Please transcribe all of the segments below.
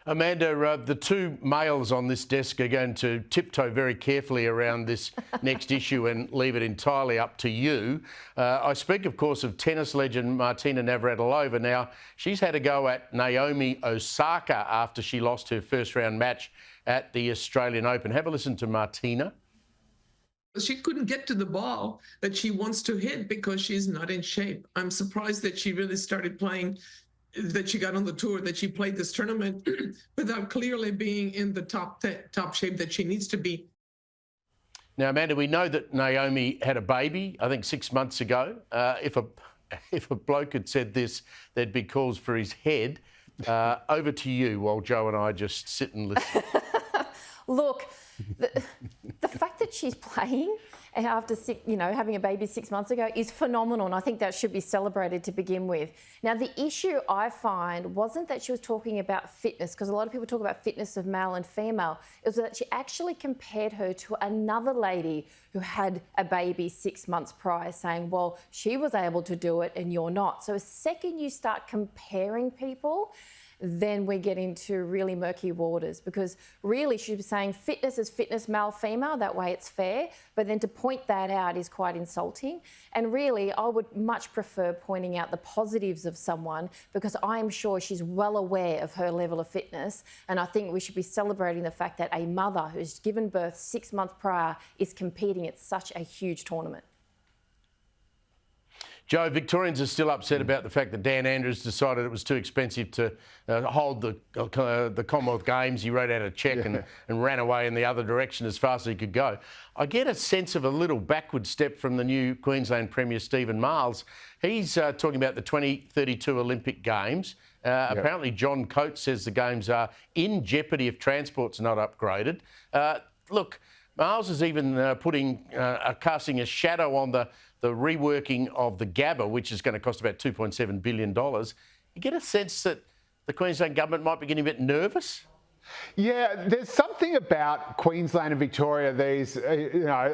Amanda, the two males on this desk are going to tiptoe very carefully around this next issue and leave it entirely up to you. I speak, of course, of tennis legend Martina Navratilova. Now, she's had a go at Naomi Osaka after she lost her first-round match at the Australian Open. Have a listen to Martina. She couldn't get to the ball that she wants to hit because she's not in shape. I'm surprised that she really started playing, that she got on the tour, that she played this tournament without clearly being in the top shape that she needs to be. Now, Amanda, we know that Naomi had a baby, I think 6 months ago. If a bloke had said this, there'd be calls for his head. Over to you while Joe and I just sit and listen. Look, the fact that she's playing after having a baby 6 months ago is phenomenal, and I think that should be celebrated to begin with. Now, the issue I find wasn't that she was talking about fitness, because a lot of people talk about fitness of male and female. It was that she actually compared her to another lady who had a baby 6 months prior, saying, well, she was able to do it and you're not. So the second you start comparing people, then we get into really murky waters, because really she was saying fitness is fitness, male, female, that way it's fair, but then to point that out is quite insulting. And really, I would much prefer pointing out the positives of someone, because I am sure she's well aware of her level of fitness, and I think we should be celebrating the fact that a mother who's given birth 6 months prior is competing at such a huge tournament. Joe, Victorians are still upset about the fact that Dan Andrews decided it was too expensive to hold the Commonwealth Games. He wrote out a cheque and ran away in the other direction as fast as he could go. I get a sense of a little backward step from the new Queensland Premier Steven Miles. He's talking about the 2032 Olympic Games. Apparently John Coates says the Games are in jeopardy if transport's not upgraded. Look, Miles is even casting a shadow on the reworking of the Gabba, which is going to cost about $2.7 billion. You get a sense that the Queensland government might be getting a bit nervous? Yeah, there's something about Queensland and Victoria, these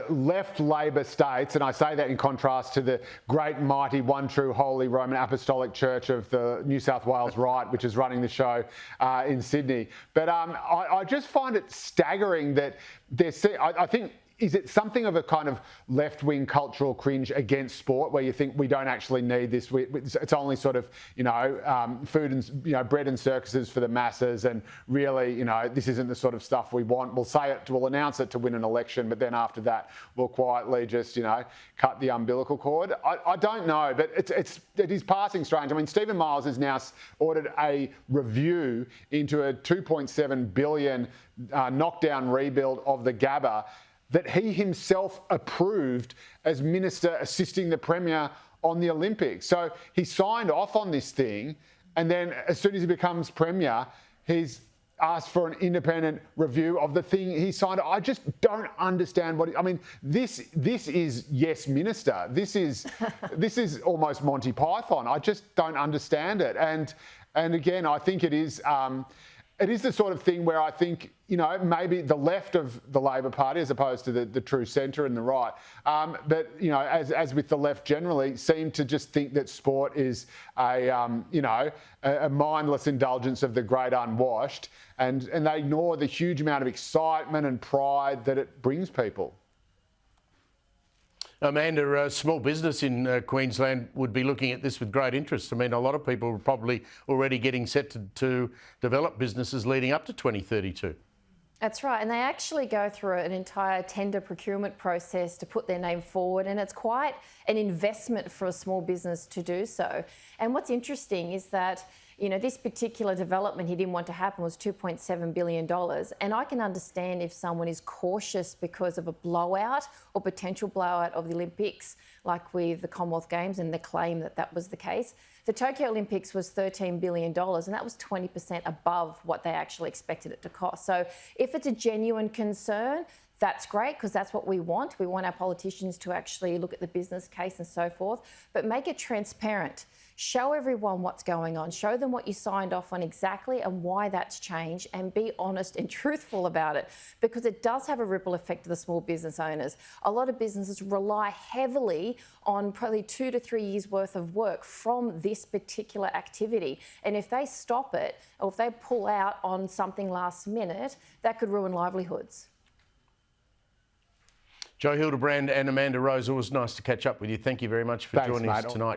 left Labor states, and I say that in contrast to the great, mighty, one true, holy Roman Apostolic Church of the New South Wales Right, which is running the show in Sydney. But I just find it staggering that I think, is it something of a kind of left-wing cultural cringe against sport, where you think we don't actually need this? It's only sort of, food and, bread and circuses for the masses, and really, this isn't the sort of stuff we want. We'll announce it to win an election, but then after that, we'll quietly just, cut the umbilical cord. I don't know, but it is passing strange. I mean, Steven Miles has now ordered a review into a $2.7 billion knockdown rebuild of the Gabba that he himself approved as minister assisting the Premier on the Olympics. So he signed off on this thing, and then as soon as he becomes Premier, he's asked for an independent review of the thing he signed. I just don't understand this is yes minister. This is almost Monty Python. I just don't understand it. And again, I think it is the sort of thing where I think, maybe the left of the Labor Party, as opposed to the true centre and the right, but, as with the left generally, seem to just think that sport is a mindless indulgence of the great unwashed, and they ignore the huge amount of excitement and pride that it brings people. Amanda, small business in Queensland would be looking at this with great interest. I mean, a lot of people are probably already getting set to develop businesses leading up to 2032. That's right, and they actually go through an entire tender procurement process to put their name forward, and it's quite an investment for a small business to do so. And what's interesting is that this particular development he didn't want to happen was $2.7 billion. And I can understand if someone is cautious because of a blowout or potential blowout of the Olympics, like with the Commonwealth Games and the claim that that was the case. The Tokyo Olympics was $13 billion, and that was 20% above what they actually expected it to cost. So if it's a genuine concern, that's great, because that's what we want. We want our politicians to actually look at the business case and so forth, but make it transparent. Show everyone what's going on. Show them what you signed off on exactly and why that's changed, and be honest and truthful about it, because it does have a ripple effect to the small business owners. A lot of businesses rely heavily on probably 2 to 3 years worth of work from this particular activity. And if they stop it, or if they pull out on something last minute, that could ruin livelihoods. Joe Hildebrand and Amanda Rose, always nice to catch up with you. Thank you very much for joining us tonight.